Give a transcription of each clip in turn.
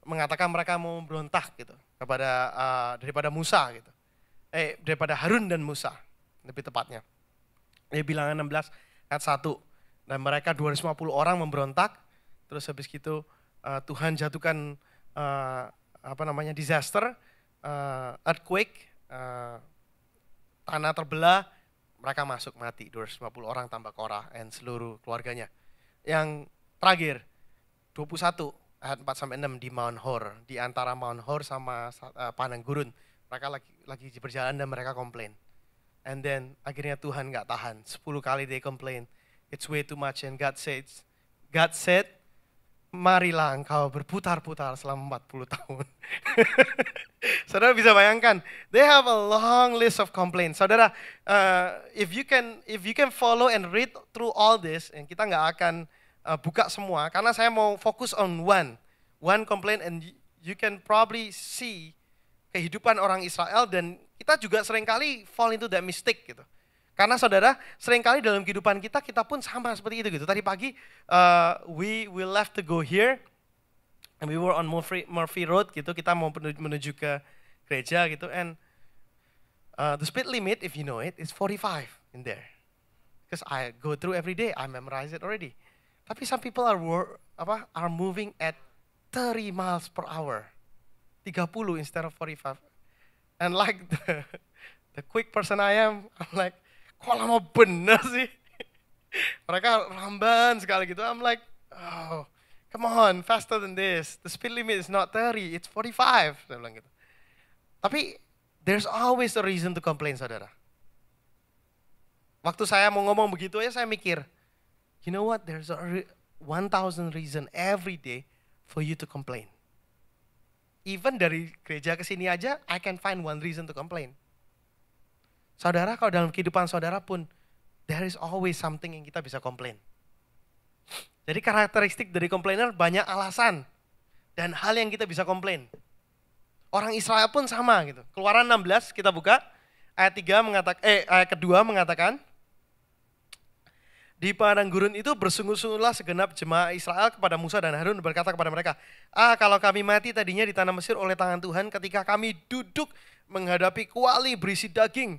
mengatakan mereka mau memberontak gitu kepada daripada Musa gitu. Daripada Harun dan Musa lebih tepatnya. Bilangan 16 ayat 1. Dan mereka 250 orang memberontak, terus habis gitu Tuhan jatuhkan disaster, earthquake, tanah terbelah, mereka masuk mati, 250 orang tambah Korah dan seluruh keluarganya. Yang terakhir, 21 ayat 4-6 di Mount Hor, di antara Mount Hor sama padang gurun. Mereka lagi berjalan dan mereka komplain. And then akhirnya Tuhan nggak tahan, 10 kali they complain, it's way too much, and God said, marilah engkau berputar-putar selama 40 tahun. Saudara bisa bayangkan, they have a long list of complaints. Saudara, if you can follow and read through all this, and kita nggak akan buka semua, karena saya mau fokus on one complaint, and you can probably see kehidupan orang Israel, dan kita juga seringkali fall into that mistake gitu. Karena saudara, seringkali dalam kehidupan kita pun sama seperti itu gitu. Tadi pagi, we left to go here, and we were on Murphy Road gitu, kita mau menuju ke gereja gitu, and the speed limit, if you know it, is 45 in there. Because I go through every day, I memorize it already. Tapi some people are moving at 30 miles per hour. 30 instead of 45. And like the quick person I am, I'm like, kok lama bener sih? Mereka lamban sekali gitu. I'm like, oh, come on, faster than this. The speed limit is not 30, it's 45. Saya bilang gitu. Tapi there's always a reason to complain, saudara. Waktu saya mau ngomong begitu saya mikir, you know what, there's 1,000 reason every day for you to complain. Even dari gereja ke sini aja, I can find one reason to complain. Saudara, kalau dalam kehidupan saudara pun, there is always something yang kita bisa komplain. Jadi karakteristik dari komplainer banyak alasan dan hal yang kita bisa komplain. Orang Israel pun sama gitu. Keluaran 16 kita buka, ayat kedua mengatakan, di padang gurun itu bersungguh-sungguhlah segenap jemaah Israel kepada Musa dan Harun, berkata kepada mereka, kalau kami mati tadinya di tanah Mesir oleh tangan Tuhan ketika kami duduk menghadapi kuali berisi daging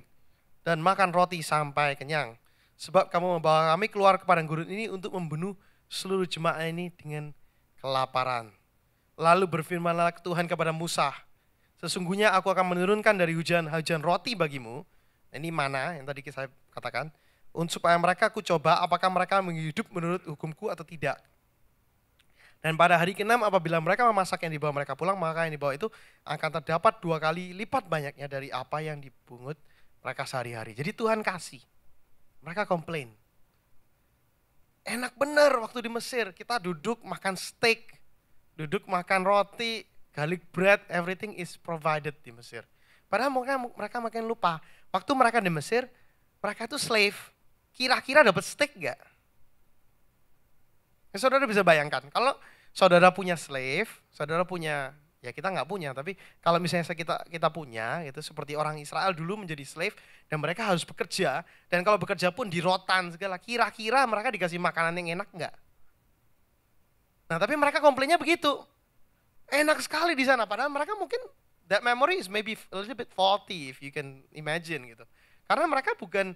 dan makan roti sampai kenyang. Sebab kamu membawa kami keluar ke padang gurun ini untuk membunuh seluruh jemaah ini dengan kelaparan. Lalu berfirmanlah Tuhan kepada Musa, sesungguhnya aku akan menurunkan dari hujan roti bagimu. Ini mana yang tadi saya katakan, supaya mereka aku coba apakah mereka menghidup menurut hukumku atau tidak. Dan pada hari ke-6 apabila mereka memasak yang dibawa mereka pulang, maka yang dibawa itu akan terdapat 2 kali lipat banyaknya dari apa yang dipungut mereka sehari-hari. Jadi Tuhan kasih. Mereka komplain. Enak bener waktu di Mesir, kita duduk makan steak, duduk makan roti, garlic bread, everything is provided di Mesir. Padahal mereka makin lupa, waktu mereka di Mesir, mereka itu slave. Kira-kira dapat steak gak? Saudara bisa bayangkan, kalau saudara punya slave, saudara punya, ya kita nggak punya, tapi kalau misalnya kita punya, itu seperti orang Israel dulu menjadi slave, dan mereka harus bekerja, dan kalau bekerja pun di rotan segala, kira-kira mereka dikasih makanan yang enak nggak? Nah tapi mereka komplainnya begitu, enak sekali di sana, padahal mereka mungkin, that memory is maybe a little bit faulty if you can imagine gitu. Karena mereka bukan,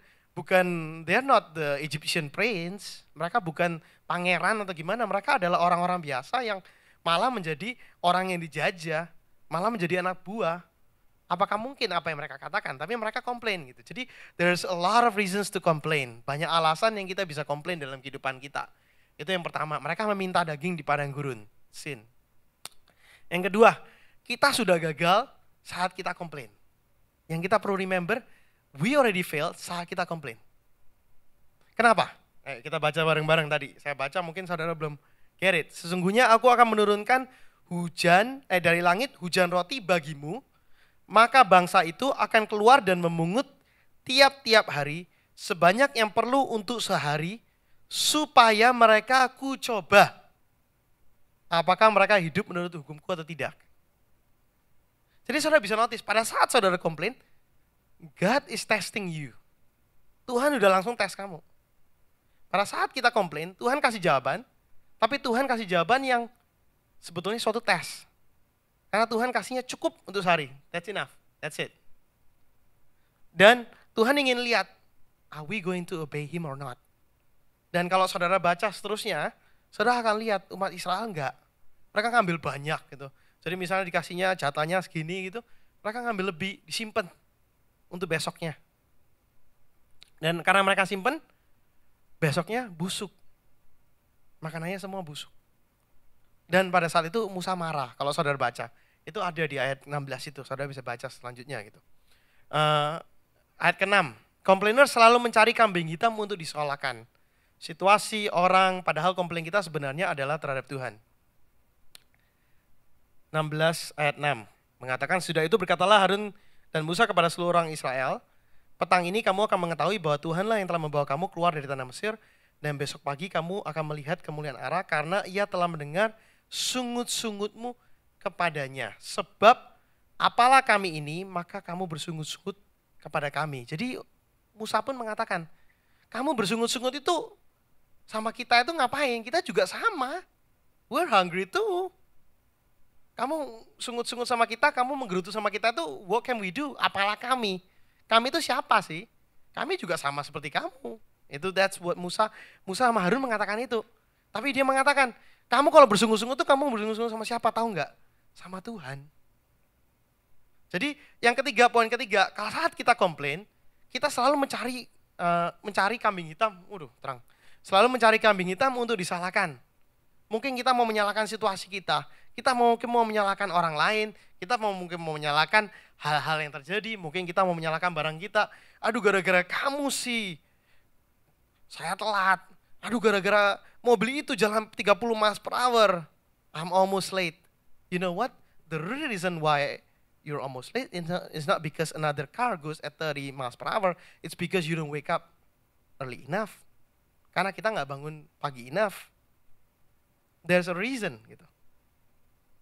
they're not the Egyptian prince, mereka bukan pangeran atau gimana, mereka adalah orang-orang biasa yang malah menjadi orang yang dijajah, malah menjadi anak buah. Apakah mungkin apa yang mereka katakan, tapi mereka komplain gitu. Jadi there's a lot of reasons to complain, banyak alasan yang kita bisa komplain dalam kehidupan kita. Itu yang pertama, mereka meminta daging di padang gurun, sin. Yang kedua, kita sudah gagal saat kita komplain. Yang kita perlu remember, we already failed saat kita komplain. Kenapa? Kita baca bareng-bareng tadi. Saya baca mungkin saudara belum get it. Sesungguhnya aku akan menurunkan hujan dari langit hujan roti bagimu, maka bangsa itu akan keluar dan memungut tiap-tiap hari sebanyak yang perlu untuk sehari, supaya mereka aku coba apakah mereka hidup menurut hukumku atau tidak. Jadi saudara bisa notice pada saat saudara komplain, God is testing you. Tuhan udah langsung tes kamu. Pada saat kita komplain, Tuhan kasih jawaban, tapi Tuhan kasih jawaban yang sebetulnya suatu tes. Karena Tuhan kasihnya cukup untuk sehari. That's enough. That's it. Dan Tuhan ingin lihat, are we going to obey him or not? Dan kalau saudara baca seterusnya, saudara akan lihat umat Israel enggak. Mereka ngambil banyak gitu. Jadi misalnya dikasihnya jatahnya segini gitu, mereka ngambil lebih, disimpan untuk besoknya. Dan karena mereka simpan, besoknya busuk. Makanannya semua busuk. Dan pada saat itu Musa marah, kalau saudara baca. Itu ada di ayat 16 itu, saudara bisa baca selanjutnya gitu. Ayat ke-6, komplainer selalu mencari kambing hitam untuk disolahkan. Situasi orang, padahal komplain kita sebenarnya adalah terhadap Tuhan. 16 ayat 6, mengatakan, sudah itu berkatalah Harun dan Musa kepada seluruh orang Israel, petang ini kamu akan mengetahui bahwa Tuhanlah yang telah membawa kamu keluar dari tanah Mesir, dan besok pagi kamu akan melihat kemuliaan Allah karena ia telah mendengar sungut-sungutmu kepadanya. Sebab apalah kami ini, maka kamu bersungut-sungut kepada kami. Jadi Musa pun mengatakan, kamu bersungut-sungut itu sama kita itu ngapain? Kita juga sama. We're hungry too. Kamu sungut-sungut sama kita, kamu menggerutu sama kita itu, what can we do? Apalah kami? Kami itu siapa sih? Kami juga sama seperti kamu. Itu that's what Musa sama Harun mengatakan itu. Tapi dia mengatakan, kamu kalau bersungut-sungut tuh kamu bersungut-sungut sama siapa, tahu nggak? Sama Tuhan. Jadi yang ketiga, poin ketiga, kalau saat kita komplain, kita selalu mencari kambing hitam. Terang. Selalu mencari kambing hitam untuk disalahkan. Mungkin kita mau menyalahkan situasi kita mungkin mau menyalahkan orang lain, kita mungkin mau menyalahkan hal-hal yang terjadi, mungkin kita mau menyalahkan barang kita. Aduh, gara-gara kamu sih, saya telat. Aduh, gara-gara mobil itu jalan 30 miles per hour, I'm almost late. You know what? The real reason why you're almost late is not because another car goes at 30 miles per hour, it's because you don't wake up early enough. Karena kita nggak bangun pagi enough. There's a reason gitu.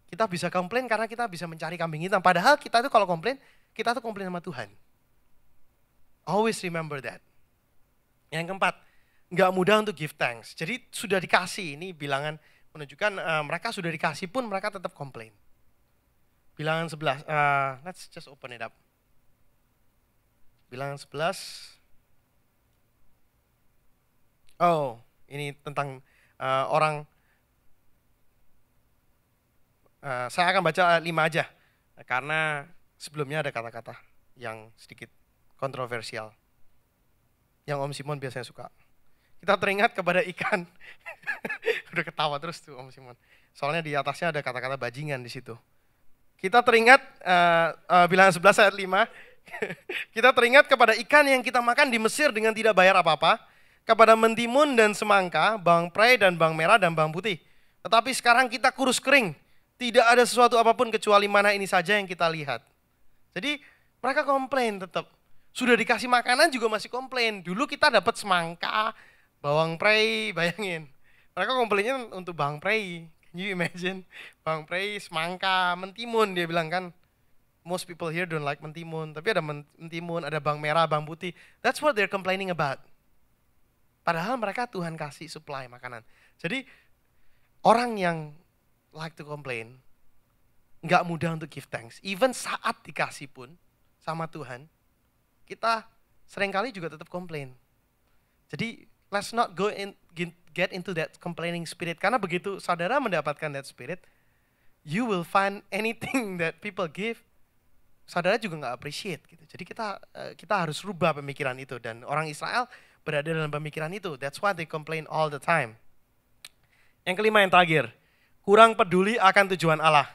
Kita bisa komplain karena kita bisa mencari kambing hitam. Padahal kita tuh kalau komplain, kita tuh komplain sama Tuhan. Always remember that. Yang keempat, nggak mudah untuk give thanks. Jadi sudah dikasih, ini bilangan menunjukkan mereka sudah dikasih pun mereka tetap komplain. Bilangan 11, let's just open it up. Bilangan 11. Oh, ini tentang orang. Saya akan baca ayat 5 aja, karena sebelumnya ada kata-kata yang sedikit kontroversial, yang Om Simon biasanya suka. Kita teringat kepada ikan, udah ketawa terus tuh Om Simon, soalnya di atasnya ada kata-kata bajingan di situ. Kita teringat, bilangan 11 ayat 5, kita teringat kepada ikan yang kita makan di Mesir dengan tidak bayar apa-apa, kepada mentimun dan semangka, bawang prei dan bawang merah dan bawang putih. Tetapi sekarang kita kurus kering, tidak ada sesuatu apapun kecuali mana ini saja yang kita lihat. Jadi mereka komplain tetap. Sudah dikasih makanan juga masih komplain. Dulu kita dapat semangka, bawang prei, bayangin. Mereka komplainnya untuk bawang prei. Can you imagine? Bawang prei, semangka, mentimun, dia bilang kan. Most people here don't like mentimun. Tapi ada mentimun, ada bawang merah, bawang putih. That's what they're complaining about. Padahal mereka Tuhan kasih supply makanan. Jadi orang yang like to complain, nggak mudah untuk give thanks. Even saat dikasih pun sama Tuhan, kita seringkali juga tetap komplain. Jadi let's not get into that complaining spirit. Karena begitu saudara mendapatkan that spirit, you will find anything that people give, saudara juga nggak appreciate gitu. Jadi kita harus rubah pemikiran itu, dan orang Israel berada dalam pemikiran itu. That's why they complain all the time. Yang kelima, yang terakhir, kurang peduli akan tujuan Allah.